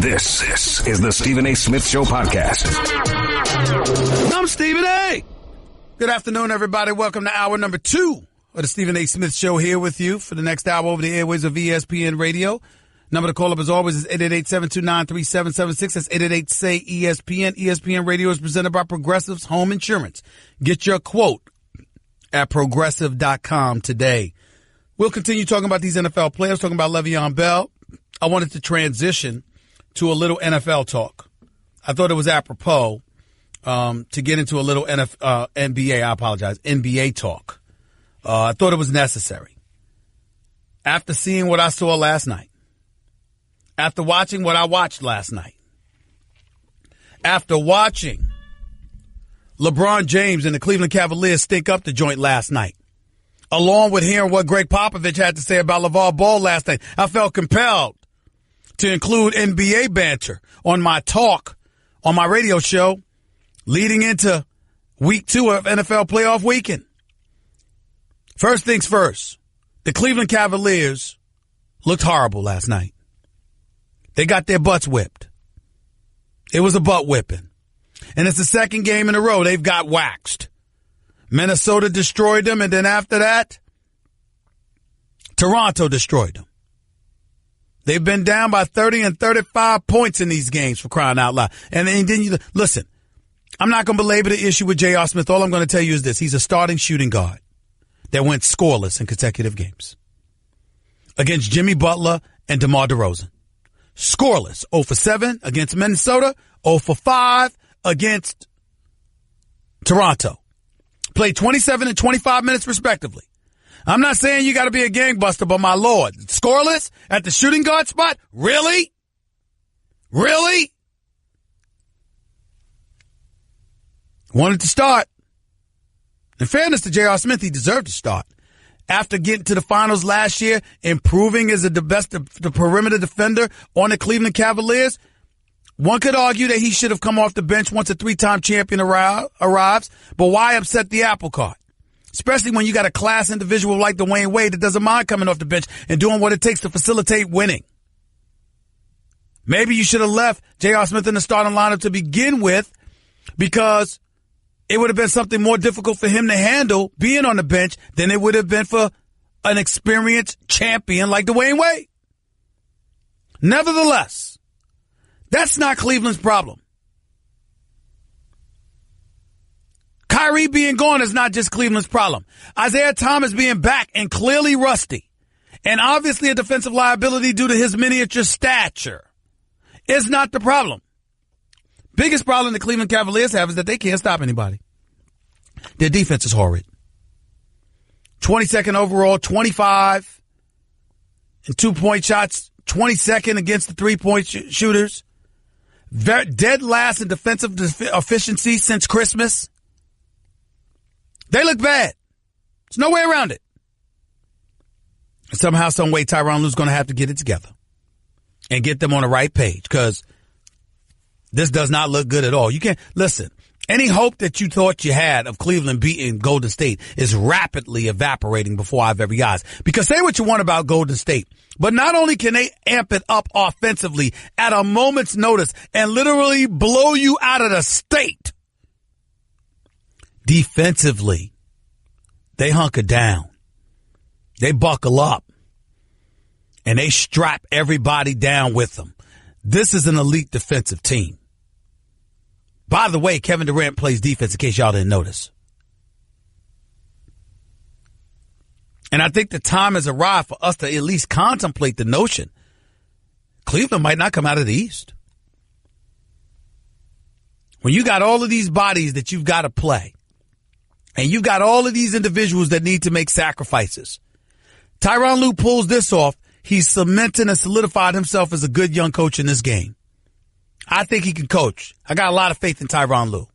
This is the Stephen A. Smith Show podcast. I'm Stephen A. Good afternoon, everybody. Welcome to hour number 2 of the Stephen A. Smith Show, here with you for the next hour over the airways of ESPN Radio. Number to call up, as always, is 888-729-3776. That's 888-SAY-ESPN. ESPN Radio is presented by Progressive's Home Insurance. Get your quote at Progressive.com today. We'll continue talking about these NFL players, talking about Le'Veon Bell. I wanted to transition to a little NFL talk. I thought it was apropos to get into a little NBA talk. I thought it was necessary. After seeing what I saw last night, after watching what I watched last night, after watching LeBron James and the Cleveland Cavaliers stink up the joint last night, along with hearing what Greg Popovich had to say about LeVar Ball last night, I felt compelled to include NBA banter on my talk, on my radio show, leading into week 2 of NFL playoff weekend. First things first, the Cleveland Cavaliers looked horrible last night. They got their butts whipped. It was a butt whipping. And it's the second game in a row they've got waxed. Minnesota destroyed them, and then after that, Toronto destroyed them. They've been down by 30 and 35 points in these games, for crying out loud. And then you listen, I'm not going to belabor the issue with J.R. Smith. All I'm going to tell you is this. He's a starting shooting guard that went scoreless in consecutive games against Jimmy Butler and DeMar DeRozan. Scoreless. 0 for 7 against Minnesota. 0 for 5 against Toronto. Played 27 and 25 minutes respectively. I'm not saying you got to be a gangbuster, but my Lord, scoreless at the shooting guard spot? Really? Really? Wanted to start. In fairness to J.R. Smith, he deserved to start. After getting to the finals last year, improving as the best the perimeter defender on the Cleveland Cavaliers, one could argue that he should have come off the bench once a 3-time champion arrives, but why upset the apple cart? Especially when you got a class individual like Dwayne Wade that doesn't mind coming off the bench and doing what it takes to facilitate winning. Maybe you should have left J.R. Smith in the starting lineup to begin with, because it would have been something more difficult for him to handle being on the bench than it would have been for an experienced champion like Dwayne Wade. Nevertheless, that's not Cleveland's problem. Kyrie being gone is not just Cleveland's problem. Isaiah Thomas being back and clearly rusty, and obviously a defensive liability due to his miniature stature, is not the problem. Biggest problem the Cleveland Cavaliers have is that they can't stop anybody. Their defense is horrid. 22nd overall, 25 in 2-point shots, 22nd against the 3-point shooters. Dead last in defensive efficiency since Christmas. They look bad. There's no way around it. And somehow, some way, Tyronn Lue's going to have to get it together and get them on the right page, because this does not look good at all. You can't listen. Any hope that you thought you had of Cleveland beating Golden State is rapidly evaporating before our very eyes. Because say what you want about Golden State, but not only can they amp it up offensively at a moment's notice and literally blow you out of the state, defensively, they hunker down. They buckle up. And they strap everybody down with them. This is an elite defensive team. By the way, Kevin Durant plays defense, in case y'all didn't notice. And I think the time has arrived for us to at least contemplate the notion Cleveland might not come out of the East. When you got all of these bodies that you've got to play, and you've got all of these individuals that need to make sacrifices, Tyronn Lue pulls this off. He's cemented and solidified himself as a good young coach in this game. I think he can coach. I got a lot of faith in Tyronn Lue.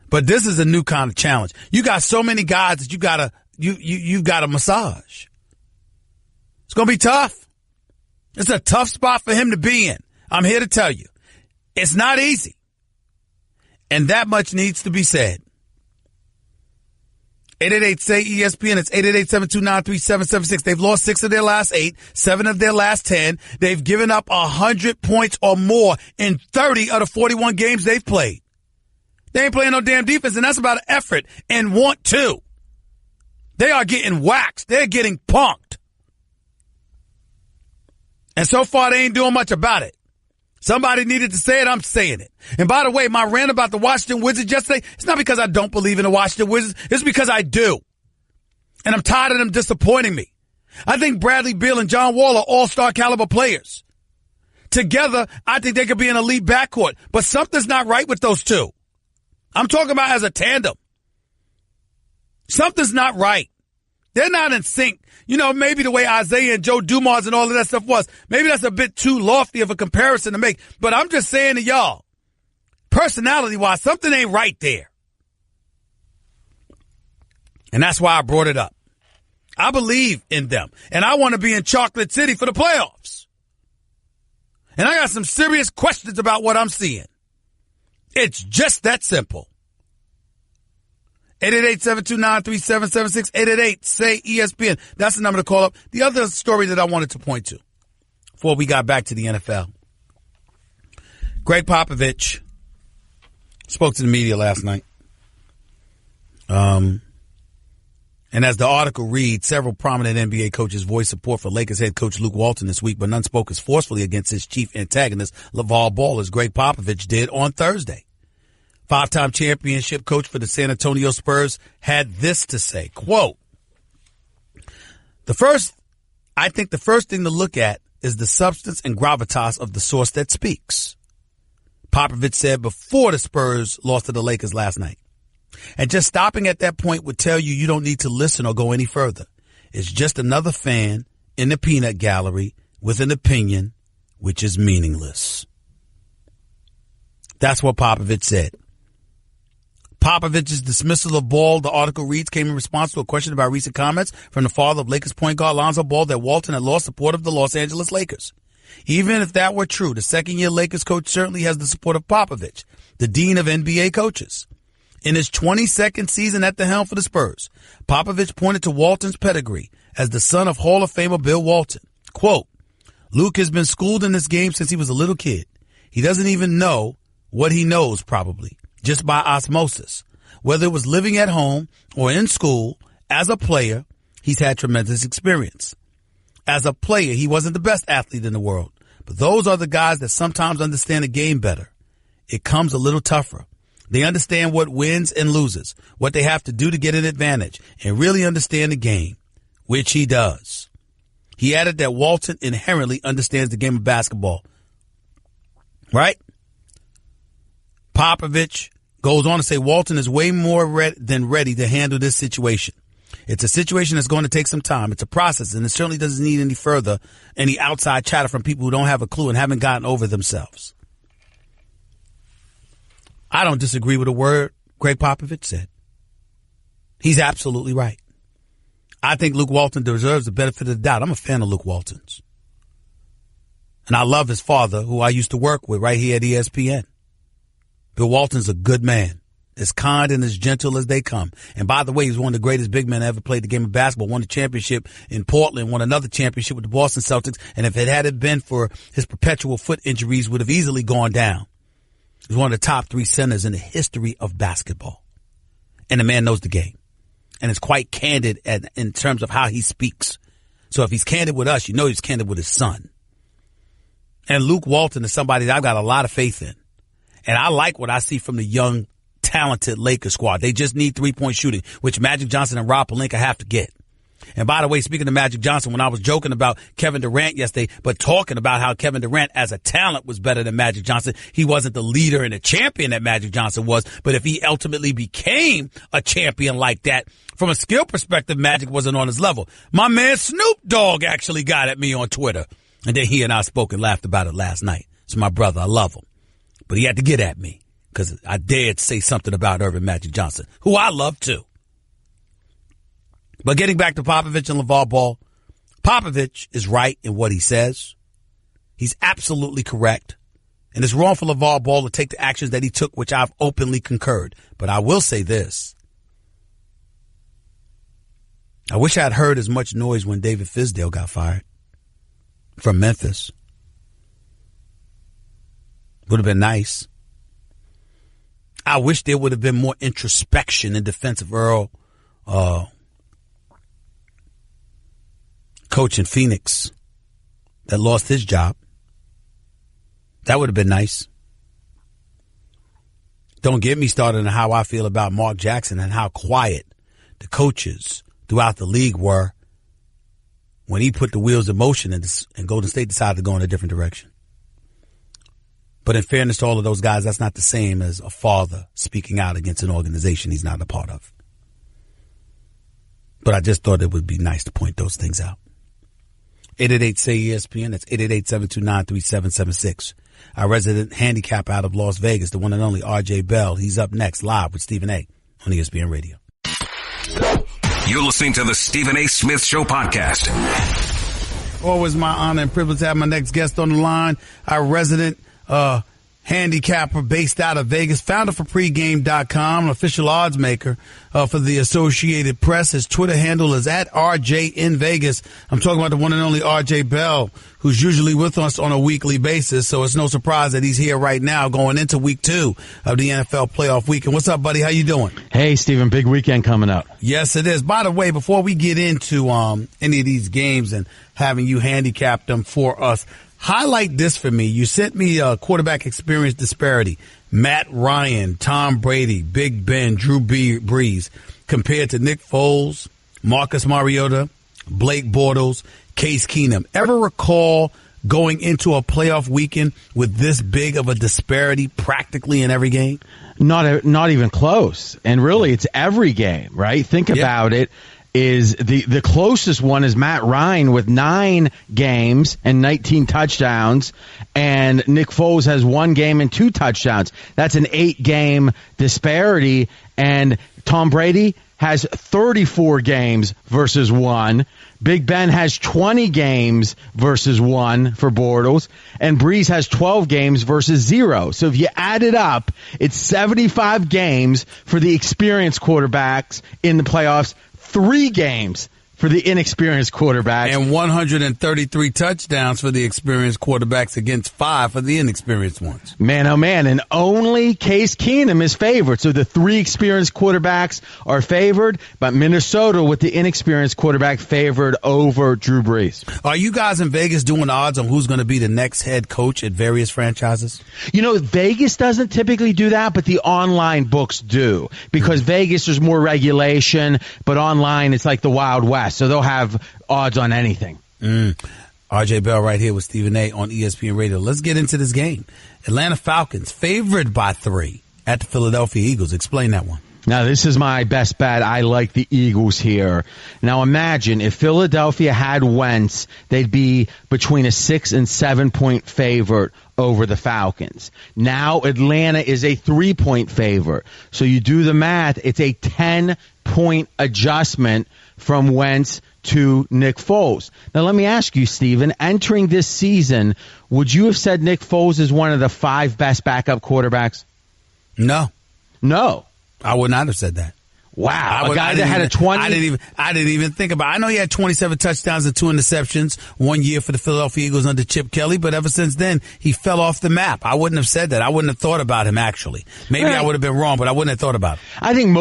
But this is a new kind of challenge. You got so many guys that you've got to massage. It's going to be tough. It's a tough spot for him to be in. I'm here to tell you. It's not easy. And that much needs to be said. 888-SAY-ESPN. It's 888-729-3776. They've lost 6 of their last 8, 7 of their last 10. They've given up 100 points or more in 30 of the 41 games they've played. They ain't playing no damn defense, and that's about effort and want to. They are getting waxed. They're getting punked. And so far, they ain't doing much about it. Somebody needed to say it. I'm saying it. And by the way, my rant about the Washington Wizards yesterday, it's not because I don't believe in the Washington Wizards. It's because I do. And I'm tired of them disappointing me. I think Bradley Beal and John Wall are all-star caliber players. Together, I think they could be an elite backcourt. But something's not right with those two. I'm talking about as a tandem. Something's not right. They're not in sync. You know, maybe the way Isaiah and Joe Dumars and all of that stuff was, maybe that's a bit too lofty of a comparison to make. But I'm just saying to y'all, personality-wise, something ain't right there. And that's why I brought it up. I believe in them. And I want to be in Chocolate City for the playoffs. And I got some serious questions about what I'm seeing. It's just that simple. 888-729-3776, 888-SAY-ESPN. That's the number to call up. The other story that I wanted to point to before we got back to the NFL. Greg Popovich spoke to the media last night. And as the article reads, several prominent NBA coaches voiced support for Lakers head coach Luke Walton this week, but none spoke as forcefully against his chief antagonist, LaVar Ball, as Greg Popovich did on Thursday. 5-time championship coach for the San Antonio Spurs had this to say, quote, I think the first thing to look at is the substance and gravitas of the source that speaks, Popovich said before the Spurs lost to the Lakers last night. And just stopping at that point would tell you don't need to listen or go any further. It's just another fan in the peanut gallery with an opinion, which is meaningless. That's what Popovich said. Popovich's dismissal of Ball, the article reads, came in response to a question about recent comments from the father of Lakers point guard Lonzo Ball that Walton had lost support of the Los Angeles Lakers. Even if that were true, the second-year Lakers coach certainly has the support of Popovich, the dean of NBA coaches. In his 22nd season at the helm for the Spurs, Popovich pointed to Walton's pedigree as the son of Hall of Famer Bill Walton. Quote, Luke has been schooled in this game since he was a little kid. He doesn't even know what he knows, probably, just by osmosis. Whether it was living at home or in school, as a player, he's had tremendous experience. As a player, he wasn't the best athlete in the world, but those are the guys that sometimes understand the game better. It comes a little tougher. They understand what wins and loses, what they have to do to get an advantage, and really understand the game, which he does. He added that Walton inherently understands the game of basketball. Right? Popovich goes on to say Walton is way more than ready to handle this situation. It's a situation that's going to take some time. It's a process, and it certainly doesn't need any outside chatter from people who don't have a clue and haven't gotten over themselves. I don't disagree with a word Greg Popovich said. He's absolutely right. I think Luke Walton deserves the benefit of the doubt. I'm a fan of Luke Walton's. And I love his father, who I used to work with right here at ESPN. Bill Walton's a good man, as kind and as gentle as they come. And by the way, he's one of the greatest big men that ever played the game of basketball, won the championship in Portland, won another championship with the Boston Celtics. And if it hadn't been for his perpetual foot injuries, would have easily gone down. He's one of the top 3 centers in the history of basketball. And the man knows the game. And is quite candid in terms of how he speaks. So if he's candid with us, he's candid with his son. And Luke Walton is somebody that I've got a lot of faith in. And I like what I see from the young, talented Lakers squad. They just need 3-point shooting, which Magic Johnson and Rob Pelinka have to get. And by the way, speaking of Magic Johnson, when I was joking about Kevin Durant yesterday, but talking about how Kevin Durant as a talent was better than Magic Johnson, he wasn't the leader and the champion that Magic Johnson was. But if he ultimately became a champion like that, from a skill perspective, Magic wasn't on his level. My man Snoop Dogg actually got at me on Twitter. And then he and I spoke and laughed about it last night. It's my brother. I love him. But he had to get at me because I dared say something about Earvin Magic Johnson, who I love too. But getting back to Popovich and LaVar Ball, Popovich is right in what he says. He's absolutely correct. And it's wrong for LaVar Ball to take the actions that he took, which I've openly concurred. But I will say this. I wish I'd heard as much noise when David Fizdale got fired from Memphis. Would have been nice. I wish there would have been more introspection in defense of Earl, coach in Phoenix that lost his job. That would have been nice. Don't get me started on how I feel about Mark Jackson and how quiet the coaches throughout the league were when he put the wheels in motion and Golden State decided to go in a different direction. But in fairness to all of those guys, that's not the same as a father speaking out against an organization he's not a part of. But I just thought it would be nice to point those things out. 888-SAY-ESPN. That's 888-729-3776. Our resident handicapper out of Las Vegas, the one and only RJ Bell. He's up next live with Stephen A. on ESPN Radio. You're listening to the Stephen A. Smith Show podcast. Always my honor and privilege to have my next guest on the line, our resident handicapper based out of Vegas, founder for pregame.com, an official odds maker for the Associated Press. His Twitter handle is at RJ in Vegas. I'm talking about the one and only RJ Bell, who's usually with us on a weekly basis. So it's no surprise that he's here right now going into week 2 of the NFL playoff weekend. What's up, buddy? How you doing? Hey, Stephen, big weekend coming up. Yes, it is. By the way, before we get into any of these games and having you handicap them for us, highlight this for me. You sent me a quarterback experience disparity. Matt Ryan, Tom Brady, Big Ben, Drew Brees compared to Nick Foles, Marcus Mariota, Blake Bortles, Case Keenum. Ever recall going into a playoff weekend with this big of a disparity practically in every game? Not even close. And really, it's every game, right? Think about it. Is the closest one is Matt Ryan with 9 games and 19 touchdowns, and Nick Foles has 1 game and 2 touchdowns. That's an 8-game disparity, and Tom Brady has 34 games versus 1. Big Ben has 20 games versus 1 for Bortles, and Breeze has 12 games versus 0. So if you add it up, it's 75 games for the experienced quarterbacks in the playoffs, 3 games for the inexperienced quarterbacks. And 133 touchdowns for the experienced quarterbacks against 5 for the inexperienced ones. Man, oh man, and only Case Keenum is favored. So the 3 experienced quarterbacks are favored, but Minnesota with the inexperienced quarterback favored over Drew Brees. Are you guys in Vegas doing odds on who's going to be the next head coach at various franchises? You know, Vegas doesn't typically do that, but the online books do. Because Vegas, there's more regulation, but online it's like the Wild West. So they'll have odds on anything. RJ Bell right here with Stephen A. on ESPN Radio. Let's get into this game. Atlanta Falcons favored by 3 at the Philadelphia Eagles. Explain that one. Now, this is my best bet. I like the Eagles here. Now, imagine if Philadelphia had Wentz, they'd be between a 6 and 7 point favorite over the Falcons. Now, Atlanta is a 3-point favorite. So you do the math, it's a 10-point adjustment from Wentz to Nick Foles. Now, let me ask you, Steven, entering this season, would you have said Nick Foles is one of the 5 best backup quarterbacks? No. No. I would not have said that. Wow, a guy that had a 20. I didn't even think about it. I know he had 27 touchdowns and 2 interceptions one year for the Philadelphia Eagles under Chip Kelly, but ever since then, he fell off the map. I wouldn't have said that. I wouldn't have thought about him, actually. Maybe I would have been wrong, but I wouldn't have thought about him. I think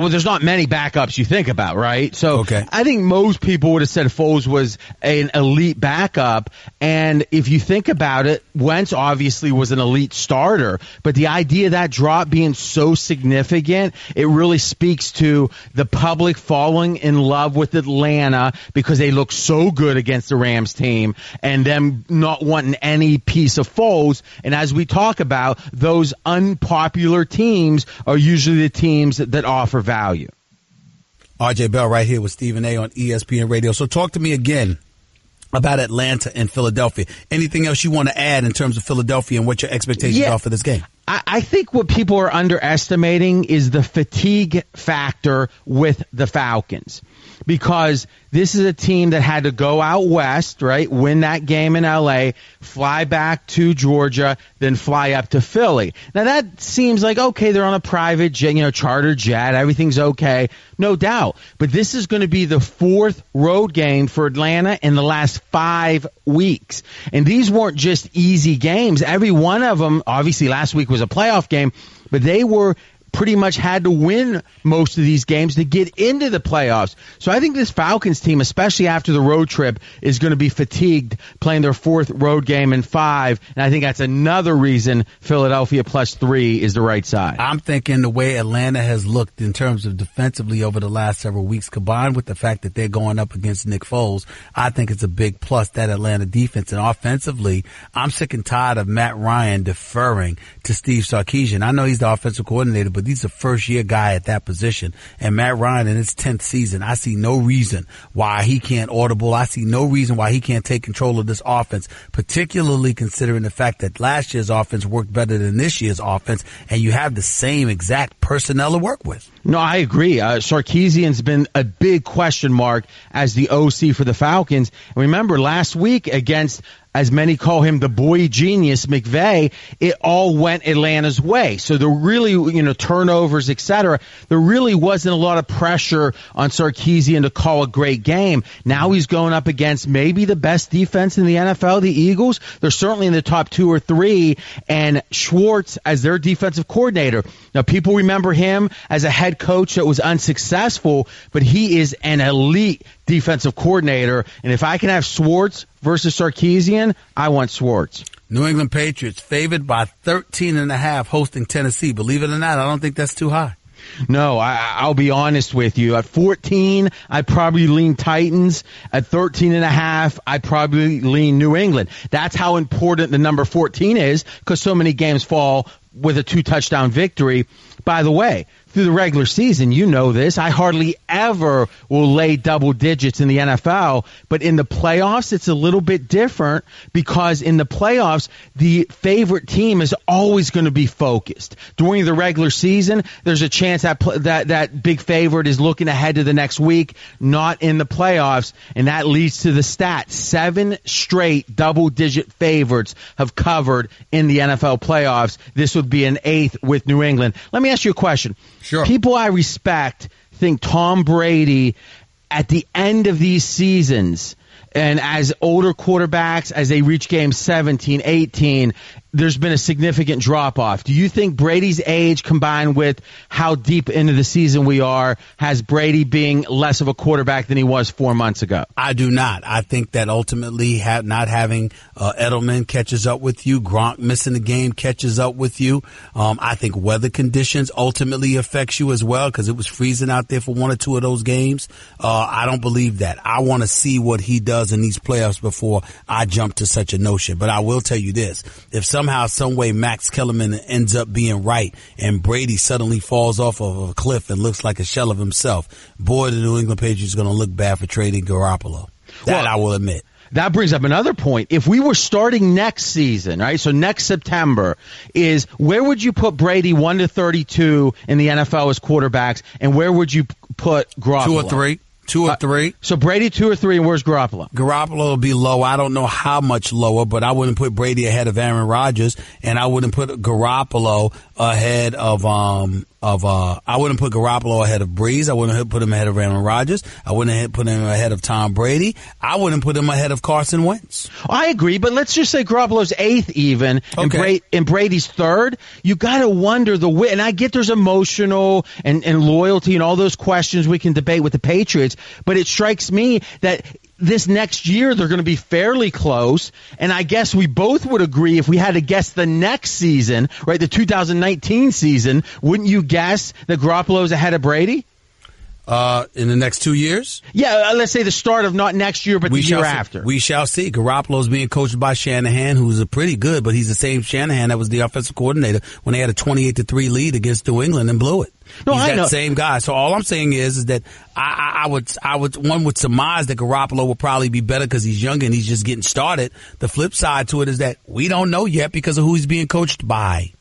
there's not many backups you think about, right? So okay. I think most people would have said Foles was an elite backup, and if you think about it, Wentz obviously was an elite starter, but the idea of that drop being so significant, it really speaks to the public falling in love with Atlanta because they look so good against the Rams team and them not wanting any piece of Foles. And as we talk about, those unpopular teams are usually the teams that offer value. RJ Bell right here with Stephen A. on ESPN Radio. So talk to me again about Atlanta and Philadelphia. Anything else you want to add in terms of Philadelphia and what your expectations are for this game? I think what people are underestimating is the fatigue factor with the Falcons. because this is a team that had to go out west, right, win that game in L.A., fly back to Georgia, then fly up to Philly. Now, that seems like, okay, they're on a private jet, charter jet, everything's okay, no doubt. But this is going to be the fourth road game for Atlanta in the last 5 weeks. And these weren't just easy games. Every one of them, obviously last week was a playoff game, but they were pretty much had to win most of these games to get into the playoffs. So I think this Falcons team, especially after the road trip, is going to be fatigued playing their fourth road game in 5. And I think that's another reason Philadelphia +3 is the right side. I'm thinking the way Atlanta has looked in terms of defensively over the last several weeks, combined with the fact that they're going up against Nick Foles, I think it's a big plus, that Atlanta defense. And offensively, I'm sick and tired of Matt Ryan deferring to Steve Sarkisian. I know he's the offensive coordinator, but he's a first-year guy at that position. And Matt Ryan in his 10th season, I see no reason why he can't audible. I see no reason why he can't take control of this offense, particularly considering the fact that last year's offense worked better than this year's offense, and you have the same exact personnel to work with. No, I agree. Sarkisian's been a big question mark as the OC for the Falcons. And remember, last week against, as many call him, the boy genius, McVay, it all went Atlanta's way. So there really, turnovers, etc. There really wasn't a lot of pressure on Sarkisian to call a great game. Now he's going up against maybe the best defense in the NFL, the Eagles. They're certainly in the top 2 or 3, and Schwartz as their defensive coordinator. Now, people remember him as a head coach that was unsuccessful, but he is an elite defensive coordinator. And if I can have Schwartz versus Sarkisian, I want Schwartz. New England Patriots favored by 13.5 hosting Tennessee. Believe it or not, I don't think that's too high. No, I'll be honest with you. At 14, I'd probably lean Titans. At 13.5, I'd probably lean New England. That's how important the number 14 is, because so many games fall with a 2-touchdown victory. By the way, through the regular season, you know this, I hardly ever will lay double digits in the NFL, but in the playoffs, it's a little bit different, because in the playoffs, the favorite team is always going to be focused. During the regular season, there's a chance that big favorite is looking ahead to the next week, not in the playoffs, and that leads to the stat. 7 straight double-digit favorites have covered in the NFL playoffs. This would be an 8th with New England. Let me ask you a question. Sure. People I respect think Tom Brady at the end of these seasons, and as older quarterbacks, as they reach game 17, 18, there's been a significant drop-off. Do you think Brady's age, combined with how deep into the season we are, has Brady being less of a quarterback than he was 4 months ago? I do not. I think that ultimately not having Edelman catches up with you. Gronk missing the game catches up with you. I think weather conditions ultimately affects you as well, because it was freezing out there for 1 or 2 of those games. I don't believe that. I want to see what he does in these playoffs before I jump to such a notion. But I will tell you this. If somehow, some way, Max Kellerman ends up being right and Brady suddenly falls off of a cliff and looks like a shell of himself, boy, the New England Patriots are going to look bad for trading Garoppolo. That I will admit. That brings up another point. If we were starting next season, right, so next September, is where would you put Brady 1 to 32 in the NFL as quarterbacks, and where would you put Garoppolo? 2 or 3. 2 or 3. So Brady 2 or 3, and where's Garoppolo? Garoppolo will be low. I don't know how much lower, but I wouldn't put Brady ahead of Aaron Rodgers, and I wouldn't put Garoppolo ahead of I wouldn't put Garoppolo ahead of Breeze. I wouldn't put him ahead of Aaron Rodgers. I wouldn't put him ahead of Tom Brady. I wouldn't put him ahead of Carson Wentz. I agree, but let's just say Garoppolo's 8th even, okay, and Brady's 3rd. You got to wonder and I get there's emotional and loyalty and all those questions we can debate with the Patriots, but it strikes me that this next year they're going to be fairly close, and I guess we both would agree if we had to guess the next season, right, the 2019 season, wouldn't you guess that Garoppolo's ahead of Brady? In the next 2 years? Yeah, let's say the start of not next year, but the year after. We shall see. Garoppolo's being coached by Shanahan, who's a pretty good, but he's the same Shanahan that was the offensive coordinator when they had a 28-3 lead against New England and blew it. No, he's I that know. Same guy. So all I'm saying is that one would surmise that Garoppolo will probably be better because he's younger and he's just getting started. The flip side to it is that we don't know yet because of who he's being coached by.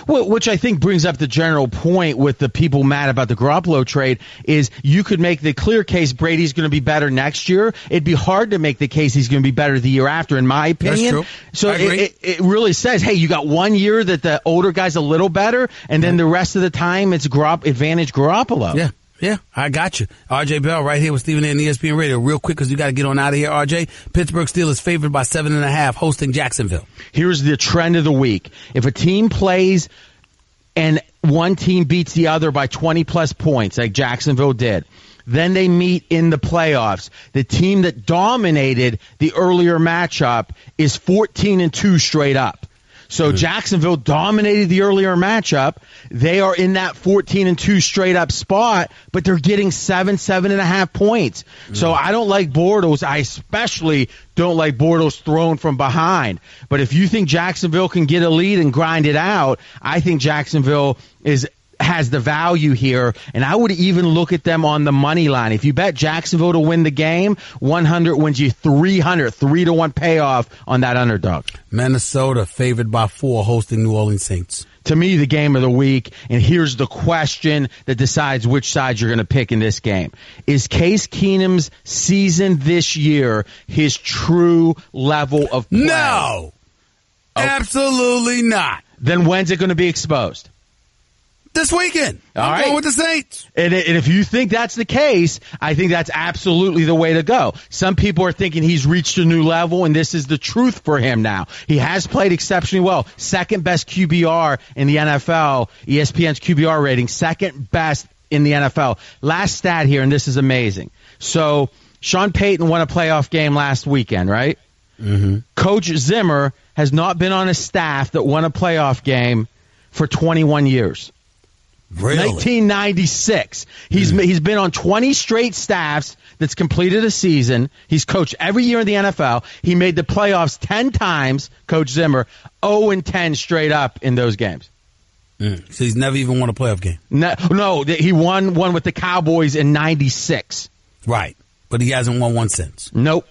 Well, which I think brings up the general point with the people mad about the Garoppolo trade is you could make the clear case Brady's going to be better next year. It'd be hard to make the case he's going to be better the year after, in my opinion. That's true. So it really says, hey, you got 1 year that the older guy's a little better, and then the rest of the time it's advantage Garoppolo. Yeah, I got you. RJ Bell right here with Stephen A. and ESPN Radio. Real quick, because you got to get on out of here, RJ. Pittsburgh Steelers favored by 7.5, hosting Jacksonville. Here's the trend of the week. If a team plays and one team beats the other by 20-plus points, like Jacksonville did, then they meet in the playoffs. The team that dominated the earlier matchup is 14-2 straight up. So Jacksonville dominated the earlier matchup. They are in that 14-2 straight up spot, but they're getting 7.5 points. So I don't like Bortles. I especially don't like Bortles thrown from behind. But if you think Jacksonville can get a lead and grind it out, I think Jacksonville has the value here, and I would even look at them on the money line. If you bet Jacksonville to win the game, 100 wins you 300, 3-1 payoff on that underdog. Minnesota favored by 4, hosting New Orleans Saints. To me, the game of the week, and here's the question that decides which side you're going to pick in this game. Is Case Keenum's season this year his true level of play? No! Absolutely not. Then when's it going to be exposed? This weekend. I'm going with the Saints. And if you think that's the case, I think that's absolutely the way to go. Some people are thinking he's reached a new level, and this is the truth for him now. He has played exceptionally well. Second best QBR in the NFL, ESPN's QBR rating, second best in the NFL. Last stat here, and this is amazing. So Sean Payton won a playoff game last weekend, right? Mm-hmm. Coach Zimmer has not been on a staff that won a playoff game for 21 years. Really? 1996. He's been on 20 straight staffs that's completed a season. He's coached every year in the NFL. He made the playoffs 10 times, Coach Zimmer, 0-10 straight up in those games. So he's never even won a playoff game? No, he won one with the Cowboys in 96. Right. But he hasn't won one since. Nope.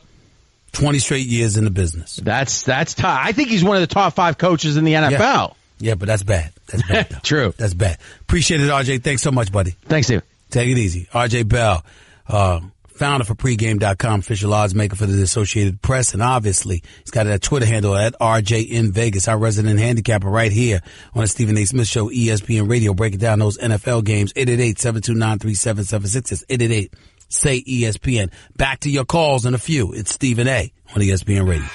20 straight years in the business. That's tough. I think he's one of the top 5 coaches in the NFL. Yeah, but that's bad. That's bad, though. True. That's bad. Appreciate it, RJ. Thanks so much, buddy. Thanks, Steve. Take it easy. RJ Bell, founder for pregame.com, official odds maker for the Associated Press, and obviously he's got that Twitter handle at RJ in Vegas, our resident handicapper right here on the Stephen A. Smith Show, ESPN Radio, breaking down those NFL games. 888-729-3776. It's 888-SAY-ESPN. Back to your calls in a few. It's Stephen A. on ESPN Radio.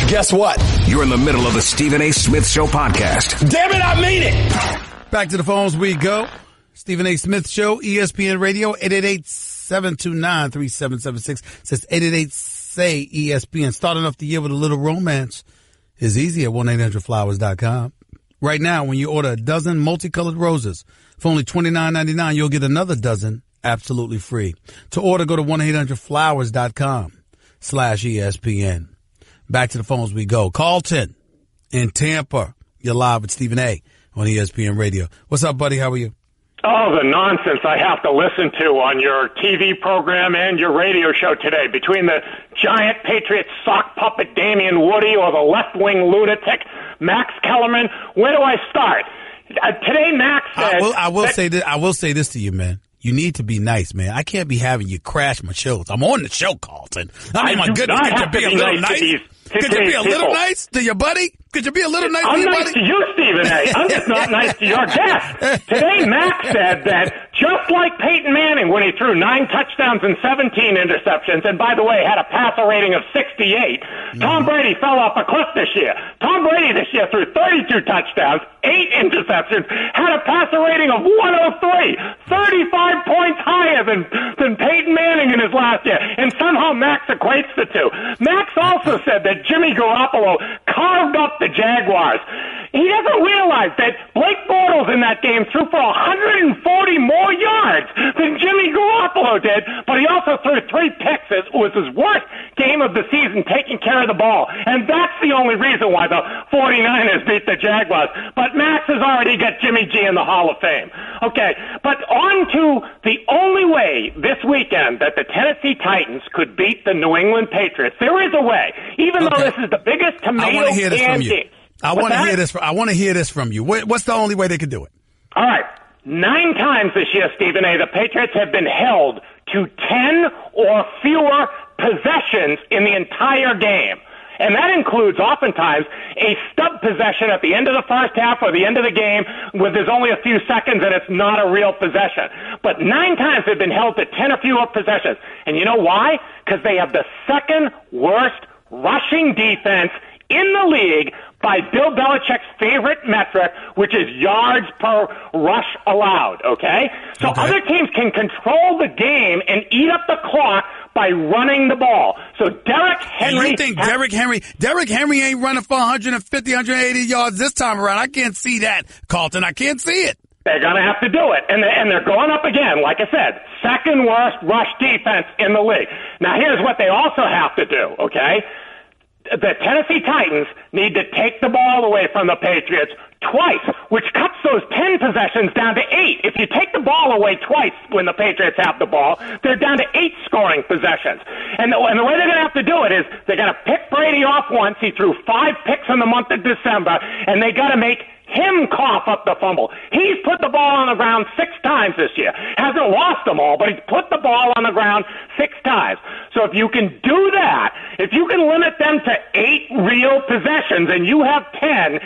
Guess what? You're in the middle of the Stephen A. Smith Show podcast. Damn it, I mean it! Back to the phones we go. Stephen A. Smith Show, ESPN Radio, 888-729-3776. Says 888-SAY-ESPN. Starting off the year with a little romance is easy at 1-800-Flowers.com. Right now, when you order a dozen multicolored roses for only $29.99, you'll get another dozen absolutely free. To order, go to 1-800-Flowers.com/ESPN. Back to the phones we go. Carlton in Tampa. You're live with Stephen A. on ESPN Radio. What's up, buddy? How are you? Oh, the nonsense I have to listen to on your TV program and your radio show today. Between the giant Patriots sock puppet Damian Woody or the left-wing lunatic Max Kellerman, where do I start? Today Max said... I will say this to you, man. You need to be nice, man. I can't be having you crash my shows. I'm on the show, Carlton. I mean, my goodness, could you be a little nice? Could you be a little nice to your buddy? Could you be a little nice to your buddy? I'm nice to you, Stephen A. I'm just not nice to your guest. Today, Max said that just like Peyton Manning when he threw 9 touchdowns and 17 interceptions, and by the way, had a passer rating of 68, Tom Brady fell off a cliff this year. Tom Brady this year threw 32 touchdowns, 8 interceptions, had a passer rating of 103, 35 points higher than Peyton Manning in his last year. And somehow Max equates the two. Max also said that Jimmy Garoppolo carved up the Jaguars. He doesn't realize that Blake Bortles in that game threw for 140 more yards than Jimmy Garoppolo did, but he also threw 3 picks. It was his worst game of the season taking care of the ball. And that's the only reason why the 49ers beat the Jaguars. But Max has already got Jimmy G in the Hall of Fame. Okay, but on to the only way this weekend that the Tennessee Titans could beat the New England Patriots. There is a way, even though this is the biggest tomato can game. I want to hear this from you. What's the only way they could do it? All right. 9 times this year, Stephen A., the Patriots have been held to 10 or fewer possessions in the entire game. And that includes oftentimes a stub possession at the end of the first half or the end of the game where there's only a few seconds and it's not a real possession. But 9 times they've been held to 10 or fewer possessions. And you know why? Because they have the second worst rushing defense in the league by Bill Belichick's favorite metric, which is yards per rush allowed, okay? So other teams can control the game and eat up the clock by running the ball. So Derrick Henry... You think Derrick Henry ain't running for 150, 180 yards this time around? I can't see that, Carlton. I can't see it. They're going to have to do it. And they're going up again, like I said, second worst rush defense in the league. Now, here's what they also have to do, okay? The Tennessee Titans need to take the ball away from the Patriots twice, which cuts those 10 possessions down to 8. If you take the ball away twice when the Patriots have the ball, they're down to 8 scoring possessions. And the way they're going to have to do it is they're going to pick Brady off once. He threw 5 picks in the month of December, and they got to make him cough up the fumble. He's put the ball on the ground 6 times this year. Hasn't lost them all, but he's put the ball on the ground 6 times. So if you can do that, if you can limit them to 8 real possessions and you have 10,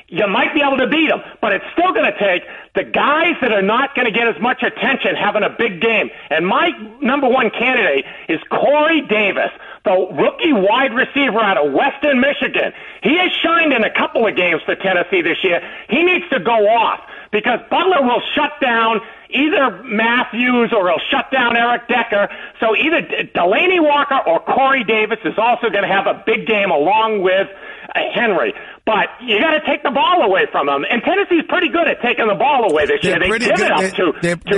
you might be able to beat them. But it's still going to take the guys that are not going to get as much attention having a big game. And my number 1 candidate is Corey Davis, the rookie wide receiver out of Western Michigan. He has shined in a couple of games for Tennessee this year. He needs to go off because Butler will shut down either Matthews or he'll shut down Eric Decker. So either Delaney Walker or Corey Davis is also going to have a big game along with Henry. But you got to take the ball away from them. And Tennessee's pretty good at taking the ball away this year. They give it up too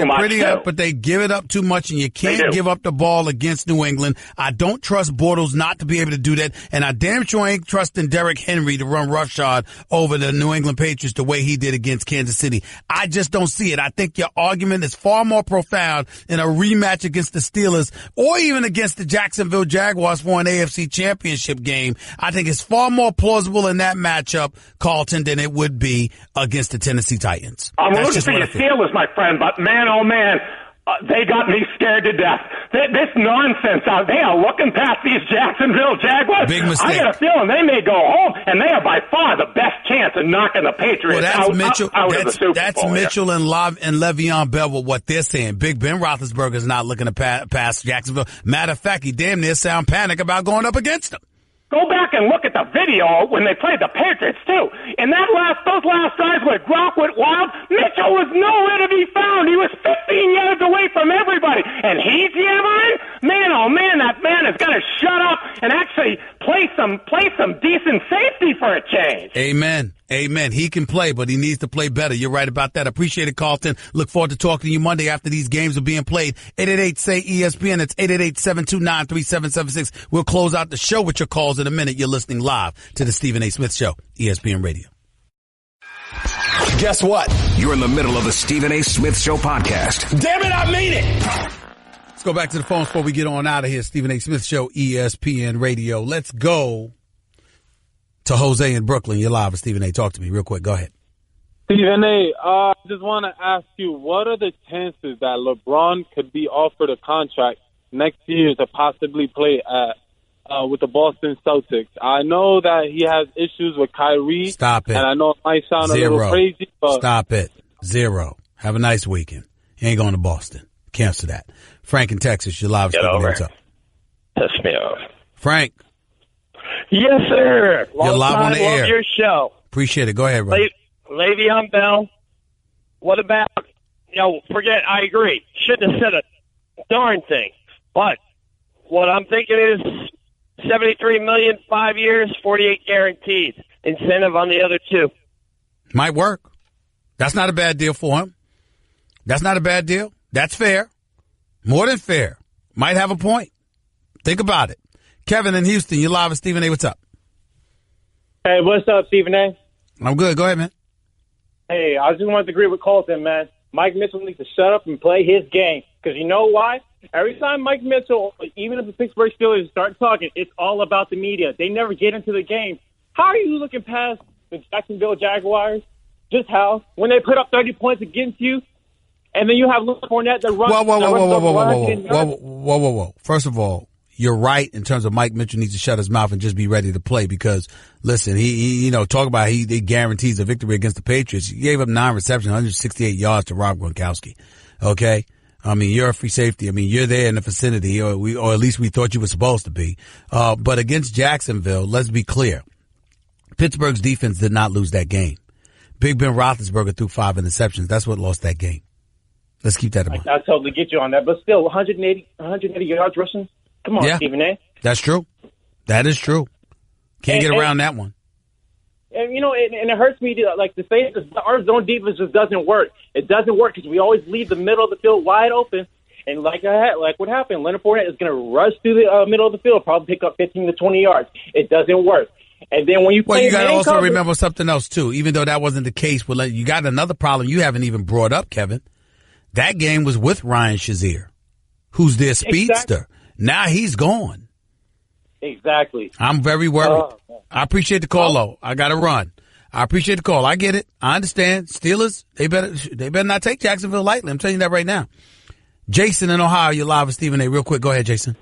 much, but they give it up too much, and you can't give up the ball against New England. I don't trust Bortles not to be able to do that, and I damn sure ain't trusting Derrick Henry to run roughshod over the New England Patriots the way he did against Kansas City. I just don't see it. I think your argument is far more profound in a rematch against the Steelers or even against the Jacksonville Jaguars for an AFC Championship game. I think it's far more plausible in that matchup, Carlton, than it would be against the Tennessee Titans. I'm rooting for your Steelers, my friend, but man, oh man, they got me scared to death. This nonsense out, they are looking past these Jacksonville Jaguars. Big mistake. I got a feeling they may go home, and they are by far the best chance of knocking the Patriots out of the Super Bowl. That's Mitchell and Le'Veon Bell with what they're saying. Big Ben Roethlisberger is not looking to pass Jacksonville. Matter of fact, he damn near sound panic about going up against them. Go back and look at the video when they played the Patriots, too. In those last drives where Gronk went wild, Mitchell was nowhere to be found. He was 15 yards away from everybody. And he's yammering? Man, oh man, that man has got to shut up and actually play some decent safety for a change. Amen. Amen. He can play, but he needs to play better. You're right about that. Appreciate it, Carlton. Look forward to talking to you Monday after these games are being played. 888-SAY-ESPN. It's 888-729-3776. We'll close out the show with your calls in a minute. You're listening live to the Stephen A. Smith Show, ESPN Radio. Guess what? You're in the middle of the Stephen A. Smith Show podcast. Damn it, I mean it! Let's go back to the phones before we get on out of here. Stephen A. Smith Show, ESPN Radio. Let's go to Jose in Brooklyn. You're live with Stephen A. Talk to me real quick. Go ahead. Stephen A., I just want to ask you, what are the chances that LeBron could be offered a contract next year to possibly play with the Boston Celtics? I know that he has issues with Kyrie. Stop it. And I know it might sound a little crazy, but... Stop it. 0. Have a nice weekend. He ain't going to Boston. Cancel that. Frank in Texas, you're live with Stephen A. What's up? Piss me off. Frank. Yes, sir. You're live on the air. Love your show. Appreciate it. Go ahead, brother. Le'Veon Bell. What about, forget, I agree. Shouldn't have said a darn thing. But what I'm thinking is $73 million, 5 years, 48 guaranteed. Incentive on the other 2. Might work. That's not a bad deal for him. That's not a bad deal. That's fair. More than fair. Might have a point. Think about it. Kevin in Houston, you're live with Stephen A. What's up? Hey, what's up, Stephen A.? I'm good. Go ahead, man. Hey, I just wanted to agree with Colton, man. Mike Mitchell needs to shut up and play his game. Because you know why? Every time Mike Mitchell, even if the Pittsburgh Steelers start talking, it's all about the media. They never get into the game. How are you looking past the Jacksonville Jaguars, just how when they put up 30 points against you, and then you have Leonard Fournette that runs. Whoa. First of all, you're right in terms of Mike Mitchell needs to shut his mouth and just be ready to play because, listen, he talk about he guarantees a victory against the Patriots. He gave up 9 receptions, 168 yards to Rob Gronkowski. Okay? I mean, you're a free safety. I mean, you're there in the vicinity, or at least we thought you were supposed to be. But against Jacksonville, let's be clear. Pittsburgh's defense did not lose that game. Big Ben Roethlisberger threw 5 interceptions. That's what lost that game. Let's keep that in mind. I totally get you on that, but still, 180 yards rushing. Come on, Stephen A. That's true. That is true. Can't get around that one. And, and it hurts me to say our zone defense just doesn't work. It doesn't work because we always leave the middle of the field wide open. And like what happened, Leonard Fournette is going to rush through the middle of the field, probably pick up 15 to 20 yards. It doesn't work. And then when you play, you got to also remember something else too. Even though that wasn't the case, you got another problem you haven't even brought up, Kevin. That game was with Ryan Shazier, who's their speedster. Exactly. Now he's gone. Exactly. I'm very worried. I appreciate the call, though. I got to run. I appreciate the call. I get it. I understand. Steelers, they better not take Jacksonville lightly. I'm telling you that right now. Jason in Ohio, you're live with Stephen A. Real quick. Go ahead, Jason.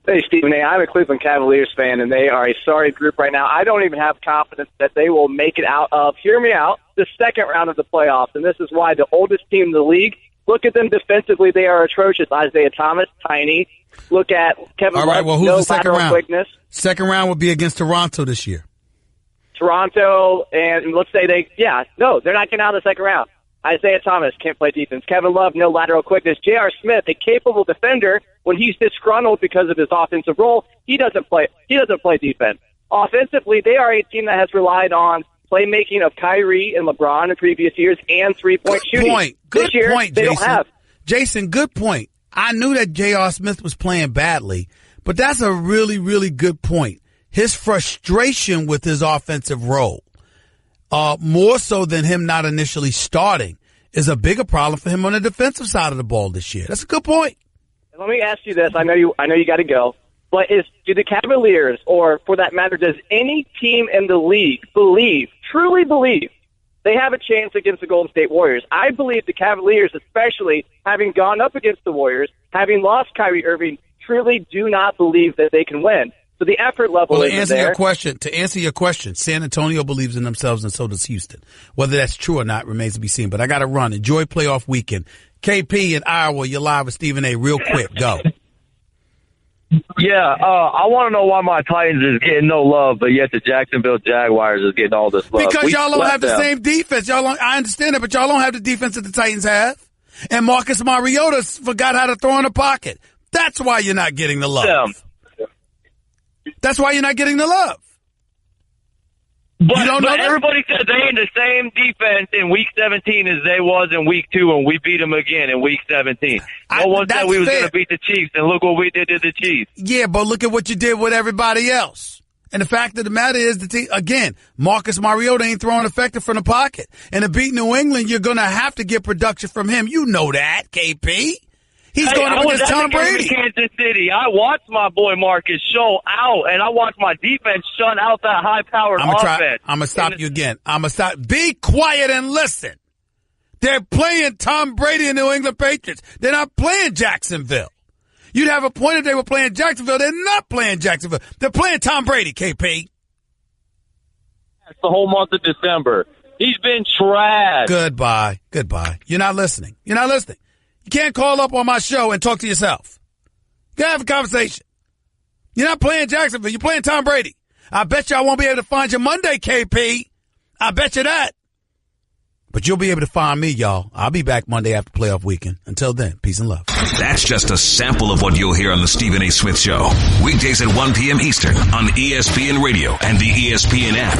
Hey, Stephen A. I'm a Cleveland Cavaliers fan, and they are a sorry group right now. I don't even have confidence that they will make it out of, hear me out, the second round of the playoffs. And this is why the oldest team in the league, look at them defensively. They are atrocious. Isaiah Thomas, tiny. Look at Kevin Love, who's no the second lateral round? quickness. Second round would be against Toronto this year. Toronto, and let's say they're not getting out of the second round. Isaiah Thomas can't play defense. Kevin Love, no lateral quickness. J.R. Smith, a capable defender, when he's disgruntled because of his offensive role, he doesn't play defense. Offensively, they are a team that has relied on playmaking of Kyrie and LeBron in previous years and three-point shooting. Good point, they Jason. don't have. Jason, good point. I knew that J.R. Smith was playing badly, but that's a really, really good point. His frustration with his offensive role, more so than him not initially starting, is a bigger problem for him on the defensive side of the ball this year. That's a good point. Let me ask you this. I know you got to go. But do the Cavaliers, or for that matter, does any team in the league truly believe, they have a chance against the Golden State Warriors? I believe the Cavaliers, especially having gone up against the Warriors, having lost Kyrie Irving, truly do not believe that they can win. So the effort level isn't there. To answer your question, San Antonio believes in themselves, and so does Houston. Whether that's true or not remains to be seen. But I got to run. Enjoy playoff weekend. KP in Iowa, you're live with Stephen A. Real quick, go. Yeah, I want to know why my Titans is getting no love, but yet the Jacksonville Jaguars is getting all this love. Because y'all don't have the same defense. I understand it, but y'all don't have the defense that the Titans have. And Marcus Mariota forgot how to throw in a pocket. That's why you're not getting the love. That's why you're not getting the love. But everybody said they in the same defense in Week 17 as they was in Week 2, and we beat them again in Week 17. No one said we was going to beat the Chiefs, and look what we did to the Chiefs. Yeah, but look at what you did with everybody else. And the fact of the matter is, again, Marcus Mariota ain't throwing effective from the pocket. And to beat New England, you're going to have to get production from him. You know that, KP. He's going up against Tom Brady. Kansas City. I watched my boy Marcus show out, and I watched my defense shut out that high-powered offense. I'm going to stop you again. Be quiet and listen. They're playing Tom Brady and New England Patriots. They're not playing Jacksonville. You'd have a point if they were playing Jacksonville. They're not playing Jacksonville. They're playing Tom Brady, KP. That's the whole month of December. He's been trash. Goodbye. You're not listening. You can't call up on my show and talk to yourself. You gotta have a conversation. You're not playing Jacksonville. You're playing Tom Brady. I bet you I won't be able to find you Monday, KP. I bet you that. But you'll be able to find me, y'all. I'll be back Monday after playoff weekend. Until then, peace and love. That's just a sample of what you'll hear on the Stephen A. Smith Show. Weekdays at 1 p.m. Eastern on ESPN Radio and the ESPN app.